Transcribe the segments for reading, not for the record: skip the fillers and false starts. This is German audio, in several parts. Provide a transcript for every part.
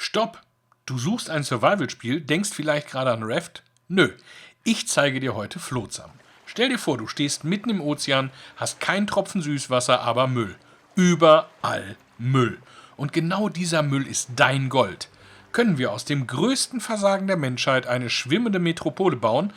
Stopp! Du suchst ein Survival-Spiel, denkst vielleicht gerade an Raft? Nö, ich zeige dir heute Flotsam. Stell dir vor, du stehst mitten im Ozean, hast keinen Tropfen Süßwasser, aber Müll. Überall Müll. Und genau dieser Müll ist dein Gold. Können wir aus dem größten Versagen der Menschheit eine schwimmende Metropole bauen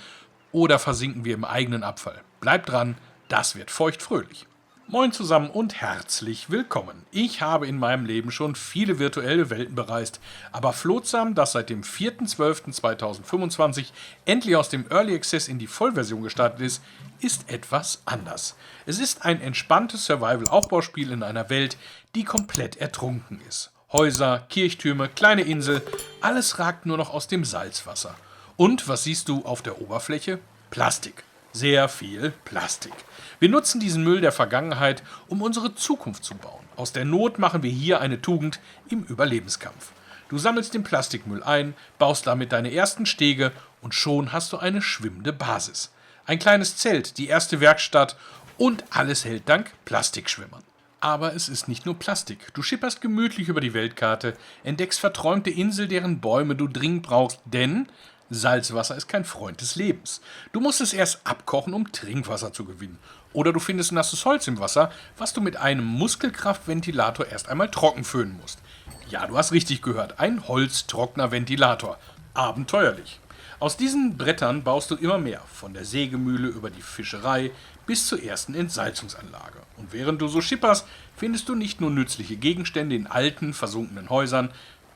oder versinken wir im eigenen Abfall? Bleib dran, das wird feuchtfröhlich. Moin zusammen und herzlich willkommen. Ich habe in meinem Leben schon viele virtuelle Welten bereist, aber Flotsam, das seit dem 4.12.2025 endlich aus dem Early Access in die Vollversion gestartet ist etwas anders. Es ist ein entspanntes Survival-Aufbauspiel in einer Welt, die komplett ertrunken ist. Häuser, Kirchtürme, kleine Insel, alles ragt nur noch aus dem Salzwasser. Und was siehst du auf der Oberfläche? Plastik. Sehr viel Plastik. Wir nutzen diesen Müll der Vergangenheit, um unsere Zukunft zu bauen. Aus der Not machen wir hier eine Tugend im Überlebenskampf. Du sammelst den Plastikmüll ein, baust damit deine ersten Stege und schon hast du eine schwimmende Basis. Ein kleines Zelt, die erste Werkstatt und alles hält dank Plastikschwimmern. Aber es ist nicht nur Plastik. Du schipperst gemütlich über die Weltkarte, entdeckst verträumte Inseln, deren Bäume du dringend brauchst, denn Salzwasser ist kein Freund des Lebens. Du musst es erst abkochen, um Trinkwasser zu gewinnen. Oder du findest nasses Holz im Wasser, was du mit einem Muskelkraftventilator erst einmal trocken föhnen musst. Ja, du hast richtig gehört, ein Holztrockner-Ventilator. Abenteuerlich. Aus diesen Brettern baust du immer mehr, von der Sägemühle über die Fischerei bis zur ersten Entsalzungsanlage. Und während du so schipperst, findest du nicht nur nützliche Gegenstände in alten, versunkenen Häusern,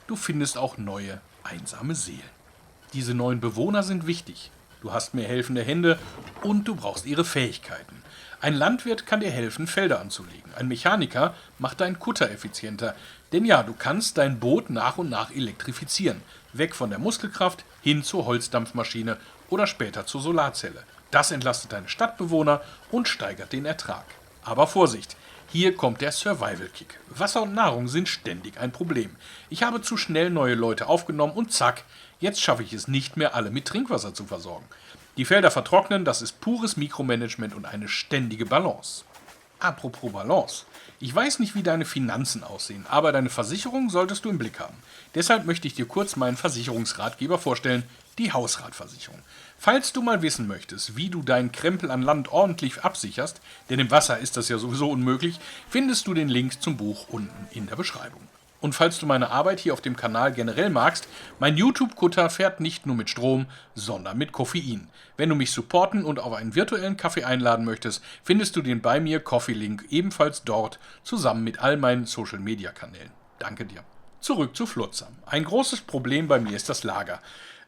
du findest auch neue, einsame Seelen. Diese neuen Bewohner sind wichtig. Du hast mehr helfende Hände und du brauchst ihre Fähigkeiten. Ein Landwirt kann dir helfen, Felder anzulegen. Ein Mechaniker macht deinen Kutter effizienter. Denn ja, du kannst dein Boot nach und nach elektrifizieren. Weg von der Muskelkraft hin zur Holzdampfmaschine oder später zur Solarzelle. Das entlastet deine Stadtbewohner und steigert den Ertrag. Aber Vorsicht! Hier kommt der Survival-Kick. Wasser und Nahrung sind ständig ein Problem. Ich habe zu schnell neue Leute aufgenommen und zack, jetzt schaffe ich es nicht mehr, alle mit Trinkwasser zu versorgen. Die Felder vertrocknen, das ist pures Mikromanagement und eine ständige Balance. Apropos Balance. Ich weiß nicht, wie deine Finanzen aussehen, aber deine Versicherung solltest du im Blick haben. Deshalb möchte ich dir kurz meinen Versicherungsratgeber vorstellen, die Hausratversicherung. Falls du mal wissen möchtest, wie du deinen Krempel an Land ordentlich absicherst, denn im Wasser ist das ja sowieso unmöglich, findest du den Link zum Buch unten in der Beschreibung. Und falls du meine Arbeit hier auf dem Kanal generell magst, mein YouTube-Kutter fährt nicht nur mit Strom, sondern mit Koffein. Wenn du mich supporten und auf einen virtuellen Kaffee einladen möchtest, findest du den bei mir Coffee-Link ebenfalls dort, zusammen mit all meinen Social-Media-Kanälen. Danke dir. Zurück zu Flotsam. Ein großes Problem bei mir ist das Lager.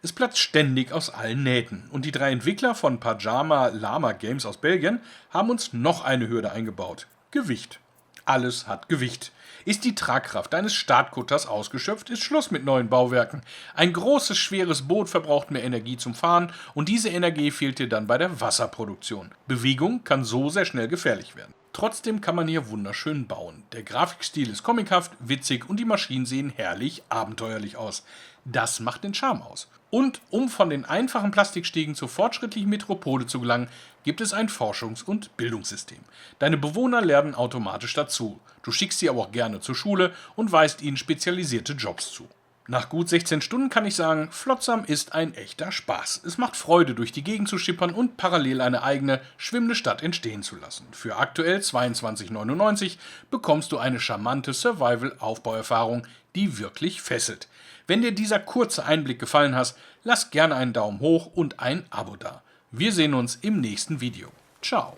Es platzt ständig aus allen Nähten. Und die 3 Entwickler von Pajama Lama Games aus Belgien haben uns noch eine Hürde eingebaut. Gewicht. Alles hat Gewicht. Ist die Tragkraft deines Startkutters ausgeschöpft, ist Schluss mit neuen Bauwerken. Ein großes, schweres Boot verbraucht mehr Energie zum Fahren und diese Energie fehlt dir dann bei der Wasserproduktion. Bewegung kann so sehr schnell gefährlich werden. Trotzdem kann man hier wunderschön bauen. Der Grafikstil ist comichaft, witzig und die Maschinen sehen herrlich abenteuerlich aus. Das macht den Charme aus. Und um von den einfachen Plastikstegen zur fortschrittlichen Metropole zu gelangen, gibt es ein Forschungs- und Bildungssystem. Deine Bewohner lernen automatisch dazu. Du schickst sie aber auch gerne zur Schule und weist ihnen spezialisierte Jobs zu. Nach gut 16 Stunden kann ich sagen, Flotsam ist ein echter Spaß. Es macht Freude, durch die Gegend zu schippern und parallel eine eigene, schwimmende Stadt entstehen zu lassen. Für aktuell 22,99 bekommst du eine charmante Survival-Aufbauerfahrung, die wirklich fesselt. Wenn dir dieser kurze Einblick gefallen hat, lass gerne einen Daumen hoch und ein Abo da. Wir sehen uns im nächsten Video. Ciao.